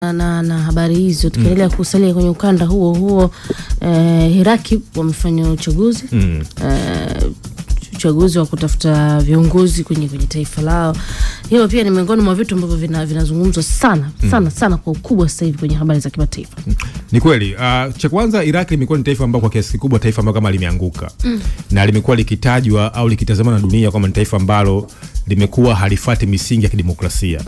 na habari hizo tukiendelea kusalia kwenye ukanda huo Iraki wamefanya uchaguzi uchaguzi wa kutafuta viongozi kwenye taifa lao. Hilo pia ni miongoni mwa vitu ambavyo vinazungumzwa sana kwa ukubwa sasa hivi kwenye habari za kimataifa. Ni kweli. Cha kwanza, Iraq limekuwa ni taifa ambalo kwa kiasi kikubwa taifa ambalo kama limeanguka. Na limekuwa likitajwa au likitazamwa na dunia kama ni taifa ambalo limekuwa halifuati misingi ya kidemokrasia.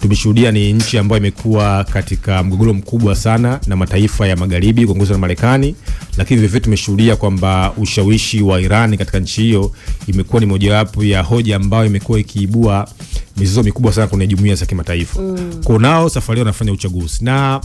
Tumeshuhudia ni nchi ambayo imekuwa katika mgogoro mkubwa sana na mataifa ya magharibi kuongozwa na Marekani, lakini vivyo tumeshuhudia kwamba ushawishi wa Iran katika nchi hiyo imekuwa ni mojawapo ya hoja ambayo imekuwa ikiibua mizozo mikubwa sana kwenye jumuiya za kimataifa. Kwa nao safari wanafanya uchaguzi na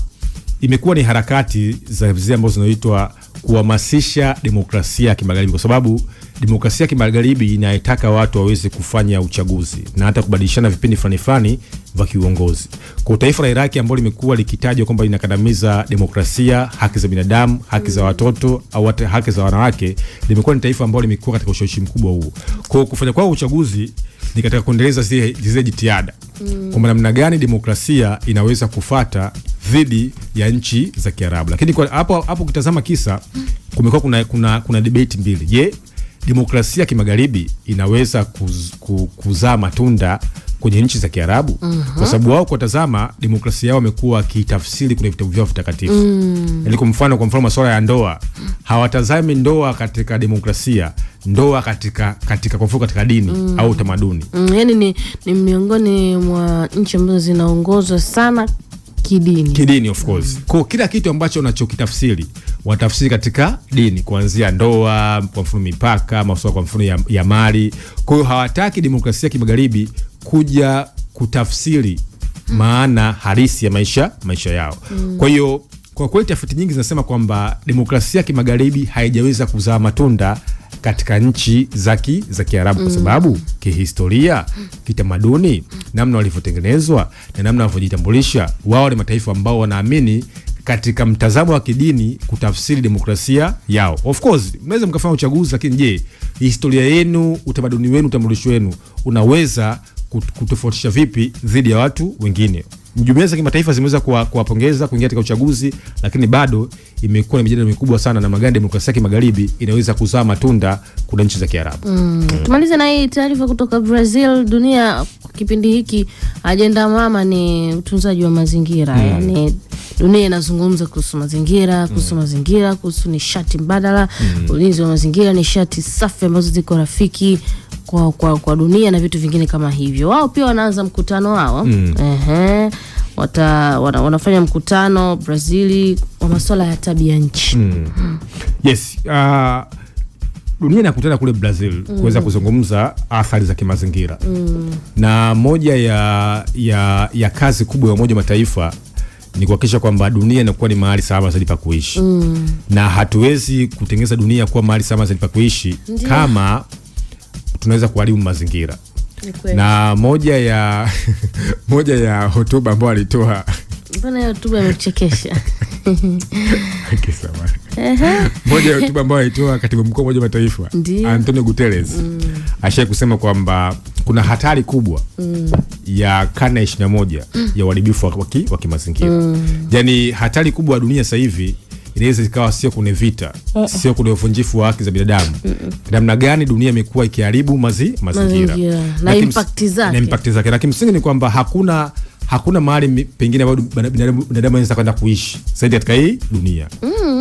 imekuwa ni harakati za zile ambazo zinaitwa kuhamasisha demokrasia ya kimagharibi, kwa sababu demokrasia ya kimagharibi inataka watu waweze kufanya uchaguzi na hata kubadilishana vipindi fulani vya kiuongozi. Kwa taifa la Iraki ambalo limekuwa likitajwa kwamba linakandamiza demokrasia, haki za binadamu, haki za watoto au hata haki za wanawake, limekuwa ni taifa ambalo limekuwa katika ushawishi mkubwa huo. Kwa kufanya kwa uchaguzi ni katika kuendeleza zile jitihada kwamba namna gani demokrasia inaweza kufata dhidi ya nchi za Kiarabu. Lakini kwa hapo kitazama kisa kumekuwa kuna debate mbili. Je, demokrasia kimagharibi inaweza kuzaa matunda kwenye nchi za Kiarabu? Kwa sababu wao kwa tazama demokrasia yao wamekuwa kitafsiri kwenye vitabu vyao vitakatifu. Yaani kwa mfano masuala ya ndoa, hawatazami ndoa katika demokrasia, ndoa katika kwa mfano katika dini au utamaduni. Yaani ni miongoni mwa nchi ambazo zinaongozwa sana kidini of course. Kwa kila kitu ambacho unachokitafsiri watafsiri katika dini, kuanzia ndoa, kwa mfano mipaka, masuala kwa mfano ya mali. Kwa hiyo hawataki demokrasia kimagharibi kuja kutafsiri maana halisi ya maisha yao. Kwa hiyo kwa kweli tafiti nyingi zinasema kwamba demokrasia kimagharibi haijaweza kuzaa matunda katika nchi za Kiarabu kwa sababu kihistoria, kitamaduni, namna walivyotengenezwa na namna walivyojitambulisha, wao ni mataifa ambao wanaamini katika mtazamo wa kidini kutafsiri demokrasia yao. Of course, mnaweza mkafanya uchaguzi, lakini je, historia yenu, utamaduni wenu, utambulisho wenu unaweza kutofautisha vipi dhidi ya watu wengine? Jumuiya za kimataifa zimeweza kuwapongeza kuingia katika uchaguzi, lakini bado imekuwa ni mjadala mkubwa sana na maganda demokrasia kimagharibi inaweza kuzaa matunda kuna nchi za Kiarabu. Tumalize na hii taarifa kutoka Brazil. Dunia kipindi hiki ajenda mama ni utunzaji wa mazingira. Yani dunia inazungumza kuhusu mazingira, kuhusu nishati mbadala, ulinzi wa mazingira, nishati safi ambazo ziko rafiki kwa dunia na vitu vingine kama hivyo. Wao pia wanaanza mkutano wao. Wanafanya mkutano Brazili wa masuala ya tabia nchi. Yes, dunia inakutana kule Brazil kuweza kuzungumza athari za kimazingira. Na moja ya kazi kubwa ya Umoja wa Mataifa ni kuhakikisha kwamba dunia inakuwa ni mahali salama zaidi pa kuishi. Na hatuwezi kutengeneza dunia kuwa mahali salama zaidi pa kuishi kama tunaweza kuharibu mazingira. Na moja ya hotuba ambayo alitoa, mbona hotuba imechekesha? Moja ya hotuba ambayo alitoa Katibu Mkuu wa Umoja wa Mataifa Antonio Guterres ashaye kusema kwamba kuna hatari kubwa ya karne ya 21 ya uharibifu wa kimazingira. Yaani hatari kubwa ya dunia sasa hivi inaweza ikawa sio kuna vita, sio kuna uvunjifu wa haki za binadamu. Namna gani dunia imekuwa ikiharibu mazingira na impact zake. Na kimsingi ni kwamba hakuna mahali pengine ambapo binadamu anaweza kwenda kuishi zaidi katika hii dunia.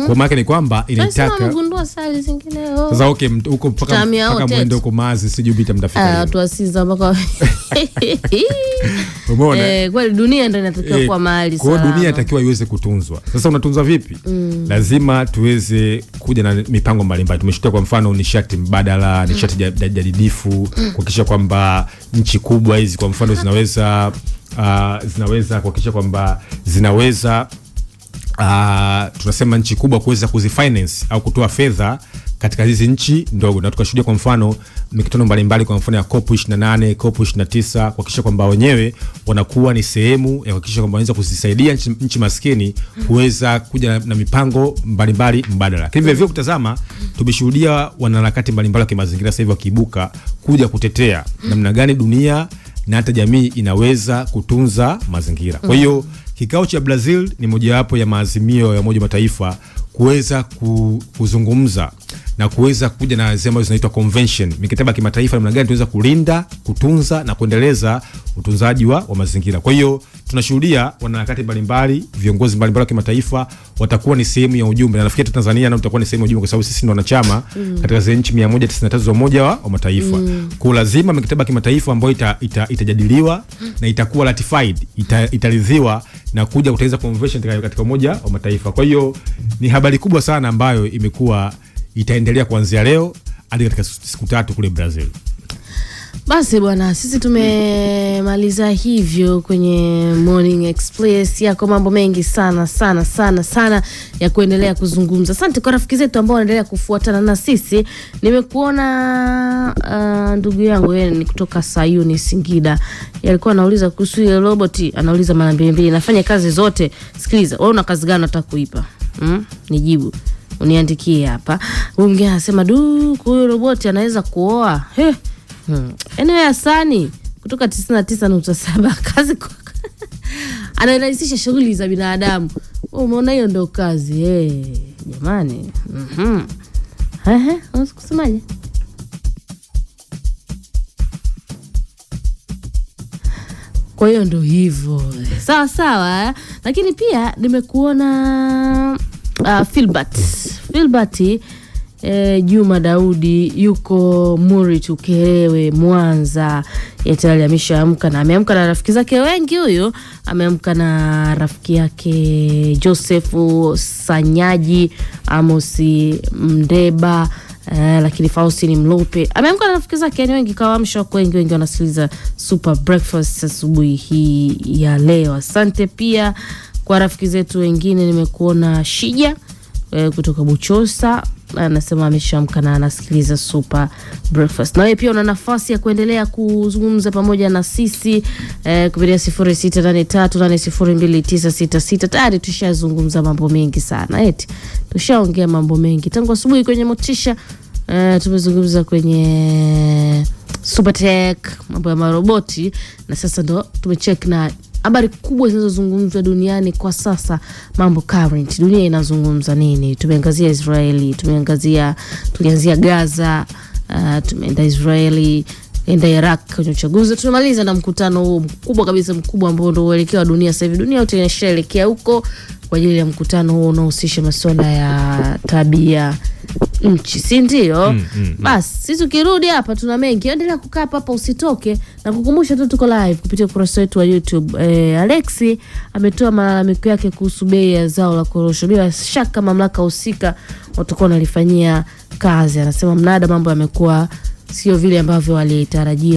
Kwa maana ni kwamba inataka mgundua sali zingine sasa huko mpaka mwende huko Mars sijui bita mtafika. Watu asiza mpaka umeona? Kwa dunia ndio inatakiwa kuwa mahali salama. Kwa dunia inatakiwa iweze kutunzwa. Sasa unatunzwa vipi? Lazima tuweze kuja na mipango mbalimbali. Tumeshuhudia kwa mfano nishati mbadala, nishati jadidifu, kuhakikisha kwamba nchi kubwa hizi kwa mfano zinaweza kuhakikisha kwamba tunasema nchi kubwa kuweza kuzifinance au kutoa fedha katika hizi nchi ndogo. Na tukashuhudia kwa mfano mikutano mbalimbali kwa mfano ya COP28, COP29 kuhakikisha kwamba wenyewe wanakuwa ni sehemu ya kuhakikisha kwamba wanaweza kuzisaidia nchi maskini kuweza kuja na mipango mbalimbali mbadala. Lakini vile vile kutazama tumeshuhudia wanaharakati mbalimbali wa kimazingira sasa hivi wakiibuka kuja kutetea namna gani dunia na hata jamii inaweza kutunza mazingira. Kwa hiyo kikao cha Brazil ni mojawapo ya maazimio ya Umoja wa Mataifa kuweza kuzungumza na kuweza kuja na zema zinaitwa convention, mikataba ya kimataifa namna gani tunaweza kulinda, kutunza na kuendeleza utunzaji wa mazingira. Kwa hiyo tunashuhudia wanaharakati mbalimbali, viongozi mbalimbali wa kimataifa watakuwa ni sehemu ya ujumbe, na nafikiri Tanzania nao tutakuwa ni sehemu ya ujumbe kwa sababu sisi ndio wanachama katika zile nchi 193 za Umoja wa Mataifa. Kwa lazima mikataba ya kimataifa ambayo itajadiliwa na itakuwa ratified, itaridhiwa na kuja kutengeneza convention katika Umoja wa Mataifa. Kwa hiyo ni habari kubwa sana ambayo imekuwa itaendelea kuanzia leo hadi katika siku 3 kule Brazil. Basi bwana, sisi tumemaliza hivyo kwenye Morning Express. Yako mambo mengi sana ya kuendelea kuzungumza. Asante kwa rafiki zetu ambao wanaendelea kufuatana na sisi. Nimekuona ndugu yangu yeye ni kutoka Sayuni Singida. Alikuwa anauliza kuhusu ile robot, anauliza mara mbili. Nafanya kazi zote. Sikiliza, wewe una kazi gani unataka kuipa? Nijibu. Uniandikie hapa. Mwingine anasema huyo robot anaweza kuoa. Anyway, Asani kutoka 99.7 kazi kwa anarahisisha shughuli za binadamu. Umeona hiyo ndio kazi jamani. Unasemaje? Kwa hiyo ndio hivyo. Sawa. Lakini pia nimekuona Filbert Juma Daudi yuko Muri Tukerewe Mwanza. Tayari ameshaamka na ameamka na rafiki zake wengi. Huyo ameamka na rafiki yake Joseph Sanyaji, Amosi Mdeba, lakini Faustini Mlope. Ameamka na rafiki zake wengi, kawaamsha kwa wengi wanasikiliza Super Breakfast asubuhi hii ya leo. Asante pia kwa rafiki zetu wengine. Nimekuona Shija kutoka Buchosa, anasema ameshaamka na anasikiliza Super Breakfast. Na wewe pia una nafasi ya kuendelea kuzungumza pamoja na sisi kupitia 0683802966. Tayari tushazungumza mambo mengi sana. Tushaongea mambo mengi tangu asubuhi kwenye Motisha. Tumezungumza kwenye Super Tech, mambo ya maroboti, na sasa ndo tumecheck na habari kubwa zinazozungumzwa duniani kwa sasa, mambo current. Dunia inazungumza nini? Tumeangazia Israeli, tulianzia Gaza, tumeenda Israeli, enda Iraq kwenye uchaguzi. Tumemaliza na mkutano huu mkubwa kabisa, mkubwa ambao ndio uelekeo wa dunia sasa hivi. Dunia yote inashaelekea huko kwa ajili ya mkutano huu unaohusisha masuala ya tabia nchi, si ndio? Basi sisi tukirudi hapa tuna mengi. Endelea kukaa hapa usitoke, na kukumbusha tu tuko live kupitia ukurasa wetu wa YouTube. Alexi ametoa malalamiko yake kuhusu bei ya zao la korosho. Bila shaka mamlaka husika watakuwa wanalifanyia kazi. Anasema mnada mambo yamekuwa sio vile ambavyo walitarajia.